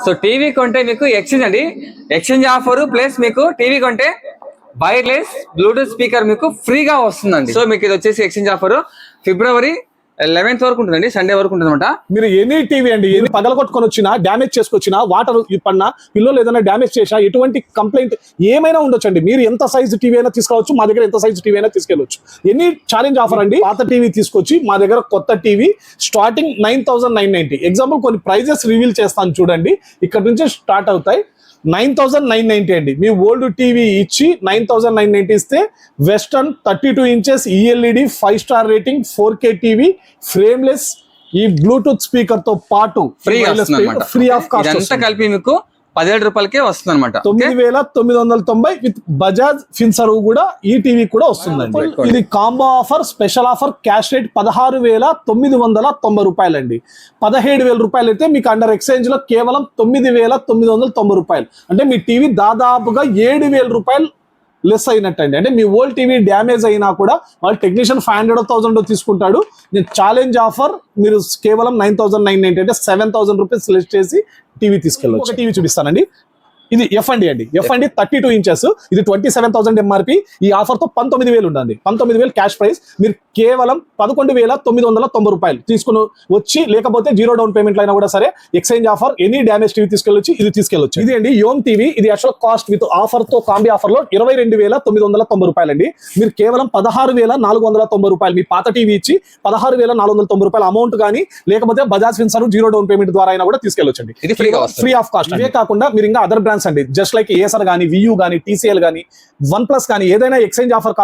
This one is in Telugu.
సో టీవీ కొంటే మీకు ఎక్స్చేంజ్ అండి, ఎక్స్చేంజ్ ఆఫర్ ప్లస్ మీకు టీవీ కొంటే వైర్లెస్ బ్లూటూత్ స్పీకర్ మీకు ఫ్రీగా వస్తుందండి. సో మీకు ఇది వచ్చేసి ఎక్స్చేంజ్ ఆఫర్ February 11th వరకు ఉంటుందండి, సండే వరకు ఉంటుంది అనమాట. మీరు ఎనీ టీవీ అండి, ఎన్ని పగలగొట్టుకొని వచ్చినా, డ్యామేజ్ చేసుకొచ్చినా, వాటర్ ఇప్పన్నా, పిల్లలు ఏదైనా డ్యామేజ్ చేసినా, ఎటువంటి కంప్లైంట్ ఏమైనా ఉండొచ్చండి. మీరు ఎంత సైజు టీవీ అయినా తీసుకోవచ్చు, మా దగ్గర ఎంత సైజు టీవీ అయినా తీసుకెళ్ళవచ్చు. ఎనీ ఛాలెంజ్ ఆఫర్ అండి. పాత టీవీ తీసుకొచ్చి మా దగ్గర కొత్త టీవీ స్టార్టింగ్ 9,990. ఎగ్జాంపుల్ కొన్ని ప్రైజెస్ రివీల్ చేస్తాను చూడండి, ఇక్కడ నుంచి స్టార్ట్ అవుతాయి. 9,990 అండి. మీ ఓల్డ్ టీవీ ఇచ్చి 9,990 ఇస్తే western 32 inches ELED 5 star rating 4K TV frameless ఈ బ్లూటూత్ స్పీకర్ తో పాటు ఫ్రీ ఆఫ్ కాస్ట్ కలిపి మీకు 17 రూపాయలకే వస్తుంది అనమాట. 9,990 విత్ బజాజ్ ఫిన్సర్వ్ కూడా ఈ టీవీ కూడా వస్తుందండి. ఇది combo offer, special offer, cash rate 16,990 రూపాయలండి. 17,000 రూపాయలు అయితే మీకు అండర్ ఎక్స్చేంజ్ లో కేవలం 9,990 రూపాయలు. అంటే మీ టీవీ దాదాపుగా 7,000 రూపాయలు లెస్ అయినట్టండి. అంటే మీ ఓల్డ్ టీవీ డ్యామేజ్ అయినా కూడా వాళ్ళు టెక్నీషియన్ 500,000 తీసుకుంటాడు. నేను ఛాలెంజ్ ఆఫర్ మీరు కేవలం 9,990 అంటే 7,000 రూపీస్ లెస్ చేసి టీవీ తీసుకెళ్ళవచ్చు. ఒక టీవీ చూపిస్తానండి. ఇది ఎఫ్ఎండి అండి, ఎఫ్ఎండి 32 ఇంచెస్. ఇది 27,000 ఎంఆర్పి. ఈ ఆఫర్ తో 19,000 ఉండండి. 19,000 క్యాష్ ప్రైస్. మీరు కేవలం 11,990 రూపాయలు తీసుకుని వచ్చి, లేకపోతే జీరో డౌన్ పేమెంట్ అయినా కూడా సరే exchange offer any damage TV తీసుకెళ్ళొచ్చు. ఇది తీసుకెళ్ళొచ్చు. ఇది అండి యోమ్ టీవీ. ఇది యాక్చువల్ కాస్ట్ విత్ ఆఫర్ తో కాంబీ ఆఫర్ లో 22,990 రూపాయలండి. మీరు కేవలం 16,490 రూపాయలు మీ పాత టీవీ ఇచ్చి 16,490 రూపాయల అమౌంట్ కానీ, లేకపోతే బజాజ్ ఫిన్సర్ జీరో డౌన్ పేమెంట్ ద్వారా అయినా కూడా తీసుకెళ్ళొచ్చండి. ఇది ఫ్రీ ఆఫ్ కాస్ట్. ఇవే కాకుండా మీరు ఇంకా అదర్ బ్రాండ్స్ అండి, జస్ట్ లైక్ ఏసర్ కానీ, వియూ కానీ, TCL కానీ, OnePlus కానీ ఏదైనా ఎక్స్చేంజ్ ఆఫర్ కావాలి